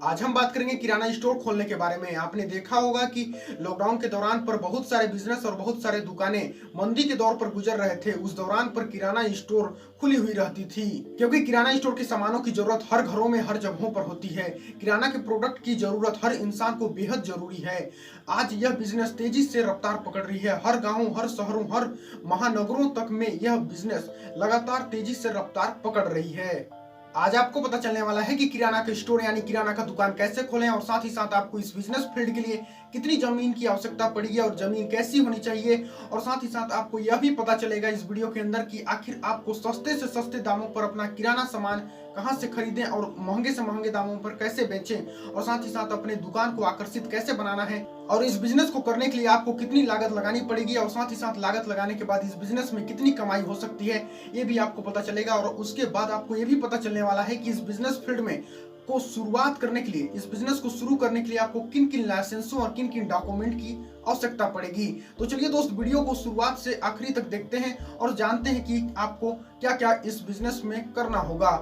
आज हम बात करेंगे किराना स्टोर खोलने के बारे में। आपने देखा होगा कि लॉकडाउन के दौरान पर बहुत सारे बिजनेस और बहुत सारे दुकानें मंदी के दौर पर गुजर रहे थे। उस दौरान पर किराना स्टोर खुली हुई रहती थी, क्योंकि किराना स्टोर के सामानों की जरूरत हर घरों में हर जगहों पर होती है। किराना के प्रोडक्ट की जरूरत हर इंसान को बेहद जरूरी है। आज यह बिजनेस तेजी से रफ्तार पकड़ रही है। हर गाँव, हर शहरों, हर महानगरों तक में यह बिजनेस लगातार तेजी से रफ्तार पकड़ रही है। आज आपको पता चलने वाला है कि किराना का स्टोर यानी किराना का दुकान कैसे खोलें, और साथ ही साथ आपको इस बिजनेस फील्ड के लिए कितनी जमीन की आवश्यकता पड़ेगी और जमीन कैसी होनी चाहिए। और साथ ही साथ आपको यह भी पता चलेगा इस वीडियो के अंदर कि आखिर आपको सस्ते से सस्ते दामों पर अपना किराना सामान कहां से खरीदें और महंगे से महंगे दामों पर कैसे बेचें, और साथ ही साथ अपने दुकान को आकर्षित कैसे बनाना है, और इस बिजनेस को करने के लिए आपको कितनी लागत लगानी पड़ेगी, और साथ ही साथ लागत लगाने के बाद इस बिजनेस में कितनी कमाई हो सकती है, ये भी आपको पता चलेगा। और उसके बाद आपको ये भी पता चलने वाला है कि इस बिजनेस फील्ड में को शुरुआत करने के लिए, इस बिजनेस को शुरू करने के लिए आपको किन किन लाइसेंसों और किन किन डॉक्यूमेंट की आवश्यकता पड़ेगी। तो चलिए दोस्त, वीडियो को शुरुआत से आखिरी तक देखते हैं और जानते हैं कि आपको क्या क्या इस बिजनेस में करना होगा।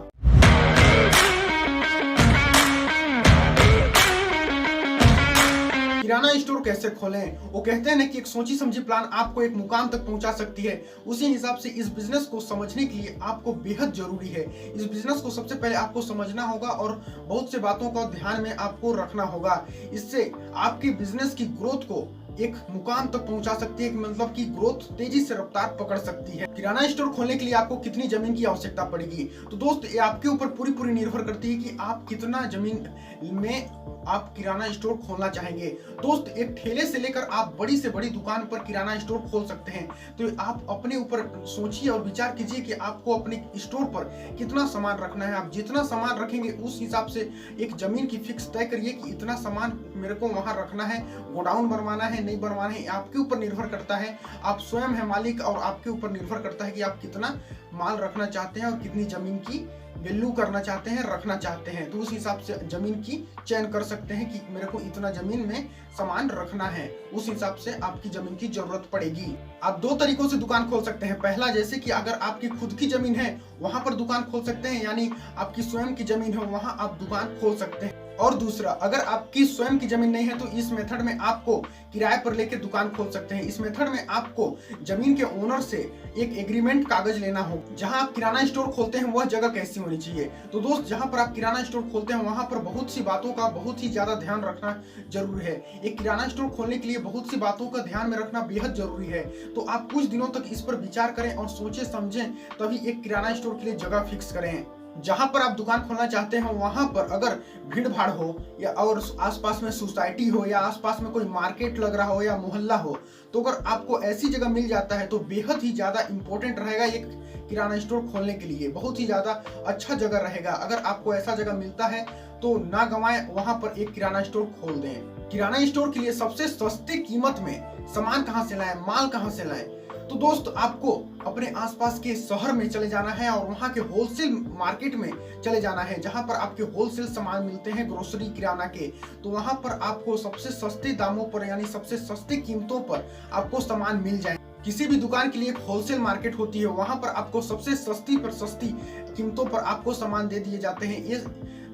किराना स्टोर कैसे खोलें? वो कहते हैं ना कि एक सोची समझी प्लान आपको एक मुकाम तक पहुंचा सकती है। उसी हिसाब से इस बिजनेस को समझने के लिए आपको बेहद जरूरी है। इस बिजनेस को सबसे पहले आपको समझना होगा और बहुत से बातों को ध्यान में आपको रखना होगा। इससे आपके बिजनेस की ग्रोथ को एक मुकाम तक पहुंचा सकती है, मतलब कि ग्रोथ तेजी से रफ्तार पकड़ सकती है। किराना स्टोर खोलने के लिए आपको कितनी जमीन की आवश्यकता पड़ेगी, तो दोस्त ये आपके ऊपर पूरी निर्भर करती है कि आप कितना जमीन में आप किराना स्टोर खोलना चाहेंगे। दोस्त, एक ठेले से लेकर आप बड़ी से बड़ी दुकान पर किराना स्टोर खोल सकते हैं। तो आप अपने ऊपर सोचिए और विचार कीजिए कि आपको अपने स्टोर पर कितना सामान रखना है। आप जितना सामान रखेंगे उस हिसाब से एक जमीन की फिक्स तय करिए कि इतना सामान मेरे को वहां रखना है। गोडाउन बनवाना है, नहीं बनवाना है, आपके ऊपर निर्भर करता है। आप स्वयं है मालिक, और आपके ऊपर निर्भर करता है कि आप कितना माल रखना चाहते हैं और कितनी जमीन की वैल्यू करना चाहते हैं, रखना चाहते हैं। तो उस हिसाब से जमीन की चयन कर सकते हैं कि मेरे को इतना जमीन में सामान रखना है। उस हिसाब से आपकी जमीन की जरूरत पड़ेगी। आप दो तरीकों से दुकान खोल सकते हैं। पहला, जैसे कि अगर आपकी खुद की जमीन है वहां पर दुकान खोल सकते हैं, यानी आपकी स्वयं की जमीन है वहां आप दुकान खोल सकते हैं। और दूसरा, अगर आपकी स्वयं की जमीन नहीं है तो इस मेथड में आपको किराए पर लेकर दुकान खोल सकते हैं। इस मेथड में आपको जमीन के ओनर से एक एग्रीमेंट कागज लेना हो। जहां आप किराना स्टोर खोलते हैं वह जगह कैसी होनी चाहिए? तो दोस्त, जहां पर आप किराना स्टोर खोलते हैं वहां पर बहुत सी बातों का बहुत ही ज्यादा ध्यान रखना जरूरी है। एक किराना स्टोर खोलने के लिए बहुत सी बातों का ध्यान में रखना बेहद जरूरी है। तो आप कुछ दिनों तक इस पर विचार करें और सोचे समझें, तभी एक किराना स्टोर के लिए जगह फिक्स करें। जहां पर आप दुकान खोलना चाहते हो वहां पर अगर भीड़ भाड़ हो, या और आसपास में सोसाइटी हो, या आसपास में कोई मार्केट लग रहा हो, या मोहल्ला हो, तो अगर आपको ऐसी जगह मिल जाता है तो बेहद ही ज्यादा इंपॉर्टेंट रहेगा एक किराना स्टोर खोलने के लिए। बहुत ही ज्यादा अच्छा जगह रहेगा। अगर आपको ऐसा जगह मिलता है तो ना गंवाएं, वहां पर एक किराना स्टोर खोल दें। किराना स्टोर के लिए सबसे सस्ते कीमत में सामान कहां से लाएं, माल कहां से लाएं? तो दोस्त, आपको अपने आसपास के शहर में चले जाना है और वहां के होलसेल मार्केट में चले जाना है, जहां पर आपके होलसेल सामान मिलते हैं ग्रोसरी किराना के। तो वहां पर आपको सबसे सस्ते दामों पर, यानी सबसे सस्ते कीमतों पर आपको सामान मिल जाए। किसी भी दुकान के लिए एक होलसेल मार्केट होती है, वहां पर आपको सबसे सस्ती पर सस्ती कीमतों पर आपको सामान दे दिए जाते हैं। ये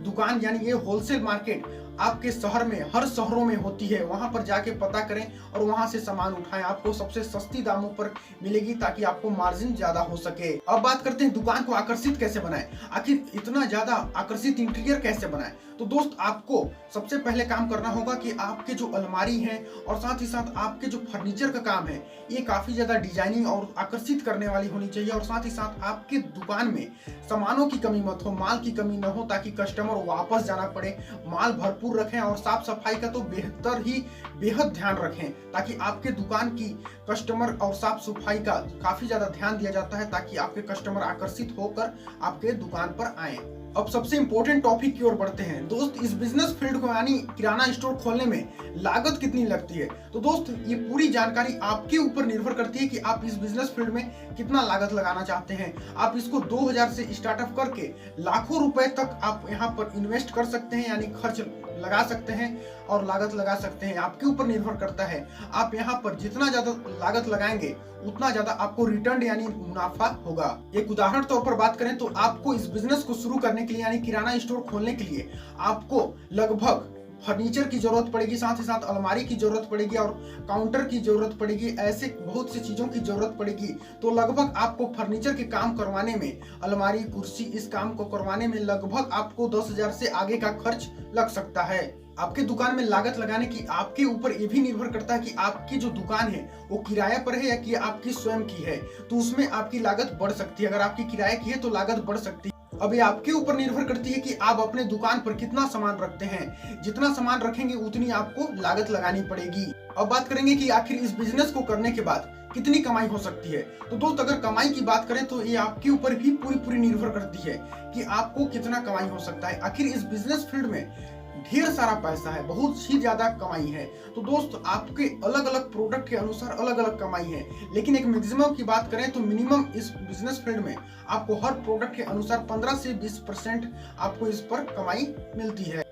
दुकान यानी ये होलसेल मार्केट आपके शहर में हर शहरों में होती है। वहां पर जाके पता करें और वहां से सामान उठाएं। आपको सबसे सस्ती दामों पर मिलेगी ताकि आपको मार्जिन ज्यादा हो सके। अब बात करते हैं दुकान को आकर्षित कैसे बनाएं। आखिर इतना ज्यादा आकर्षित इंटीरियर कैसे बनाएं? तो दोस्त, आपको सबसे पहले काम करना होगा कि आपके जो अलमारी है और साथ ही साथ आपके जो फर्नीचर का काम है, ये काफी ज्यादा डिजाइनिंग और आकर्षित करने वाली होनी चाहिए। और साथ ही साथ आपके दुकान में सामानों की कमी मत हो, माल की कमी न हो, ताकि कस्टमर वापस जाना पड़े। माल भरपूर रखें और साफ सफाई का तो बेहद ध्यान रखें, ताकि आपके दुकान की कस्टमर और साफ सफाई का काफी ज्यादा ध्यान दिया जाता है, ताकि आपके कस्टमर आकर्षित होकर आपके दुकान पर आए। अब सबसे इंपॉर्टेंट टॉपिक की ओर बढ़ते हैं। दोस्त, इस बिजनेस फील्ड को यानी किराना स्टोर खोलने में लागत कितनी लगती है? तो दोस्त, ये पूरी जानकारी आपके ऊपर निर्भर करती है कि आप इस बिजनेस फील्ड में कितना लागत लगाना चाहते हैं। आप इसको 2000 से स्टार्टअप करके लाखों रुपए तक आप यहाँ पर इन्वेस्ट कर सकते हैं, यानी खर्च लगा सकते हैं और लागत लगा सकते हैं, आपके ऊपर निर्भर करता है। आप यहाँ पर जितना ज्यादा लागत लगाएंगे उतना ज्यादा आपको रिटर्न यानी मुनाफा होगा। एक उदाहरण तौर पर बात करें तो आपको इस बिजनेस को शुरू करने के लिए यानी किराना स्टोर खोलने के लिए आपको लगभग फर्नीचर की जरूरत पड़ेगी, साथ ही साथ अलमारी की जरूरत पड़ेगी और काउंटर की जरूरत पड़ेगी, ऐसे बहुत सी चीजों की जरूरत पड़ेगी। तो लगभग आपको फर्नीचर के काम करवाने में, अलमारी कुर्सी इस काम को करवाने में लगभग आपको 10,000 से आगे का खर्च लग सकता है। आपके दुकान में लागत लगाने की आपके ऊपर ये भी निर्भर करता है कि आपकी जो दुकान है वो किराए पर है या कि आपकी स्वयं की है, तो उसमें आपकी लागत बढ़ सकती है। अगर आपकी किराए की है तो लागत बढ़ सकती है। अब ये आपके ऊपर निर्भर करती है कि आप अपने दुकान पर कितना सामान रखते हैं। जितना सामान रखेंगे उतनी आपको लागत लगानी पड़ेगी। अब बात करेंगे कि आखिर इस बिजनेस को करने के बाद कितनी कमाई हो सकती है। तो दोस्त, अगर कमाई की बात करें तो ये आपके ऊपर भी पूरी निर्भर करती है कि आपको कितना कमाई हो सकता है। आखिर इस बिजनेस फील्ड में ढेर सारा पैसा है, बहुत ही ज्यादा कमाई है। तो दोस्त, आपके अलग अलग प्रोडक्ट के अनुसार अलग अलग कमाई है, लेकिन एक मैक्सिमम की बात करें तो मिनिमम इस बिजनेस फील्ड में आपको हर प्रोडक्ट के अनुसार 15 से 20% आपको इस पर कमाई मिलती है।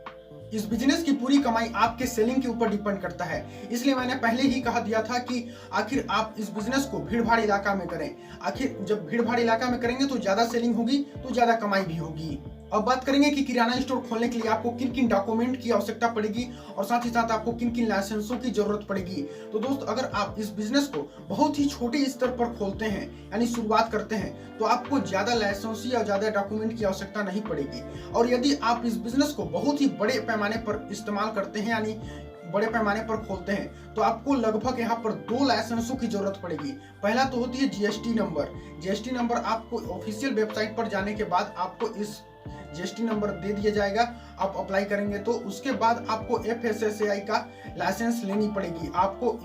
इस बिजनेस की पूरी कमाई आपके सेलिंग के ऊपर डिपेंड करता है, इसलिए मैंने पहले ही कहा दिया था कि आखिर आप इस बिजनेस को भीड़ भाड़ इलाका में करें। आखिर जब भीड़ भाड़ इलाका में करेंगे तो ज्यादा सेलिंग होगी, तो ज्यादा कमाई भी होगी। अब बात करेंगे कि किराना स्टोर खोलने के लिए आपको किन किन डॉक्यूमेंट की आवश्यकता पड़ेगी और साथ ही साथ आपको किन किन लाइसेंसों की जरूरत पड़ेगी। तो दोस्त, अगर आप इस बिजनेस को बहुत ही छोटे स्तर पर खोलते हैं यानी शुरुआत करते हैं तो आपको ज्यादा लाइसेंस या ज्यादा डॉक्यूमेंट की आवश्यकता नहीं पड़ेगी। और यदि आप इस बिजनेस को बहुत ही बड़े पैमाने पर इस्तेमाल करते हैं यानी बड़े पैमाने पर खोलते हैं तो आपको लगभग यहाँ पर 2 लाइसेंसों की जरूरत पड़ेगी। पहला तो होती है जीएसटी नंबर। जीएसटी नंबर आपको ऑफिशियल वेबसाइट पर जाने के बाद आपको इस जीएसटी नंबर दे दिया जाएगा। आप अप्लाई करेंगे तो उसके बाद आपको FSSAI का लाइसेंस लेनी पड़ेगी। आपको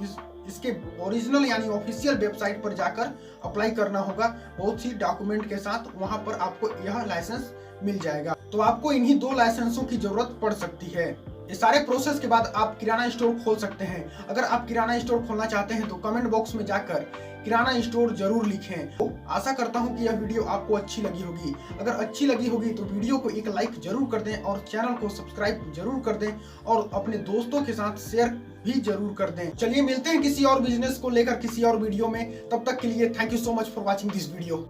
इसके ओरिजिनल यानी ऑफिशियल वेबसाइट पर जाकर अप्लाई करना होगा बहुत सी डॉक्यूमेंट के साथ, वहां पर आपको यह लाइसेंस मिल जाएगा। तो आपको इन्हीं 2 लाइसेंसों की जरूरत पड़ सकती है। ये सारे प्रोसेस के बाद आप किराना स्टोर खोल सकते हैं। अगर आप किराना स्टोर खोलना चाहते हैं तो कमेंट बॉक्स में जाकर किराना स्टोर जरूर लिखें। तो आशा करता हूं कि यह वीडियो आपको अच्छी लगी होगी। अगर अच्छी लगी होगी तो वीडियो को एक लाइक जरूर कर दें और चैनल को सब्सक्राइब जरूर कर दें और अपने दोस्तों के साथ शेयर भी जरूर कर दें। चलिए मिलते हैं किसी और बिजनेस को लेकर किसी और वीडियो में। तब तक के लिए thank you so much for watching this video.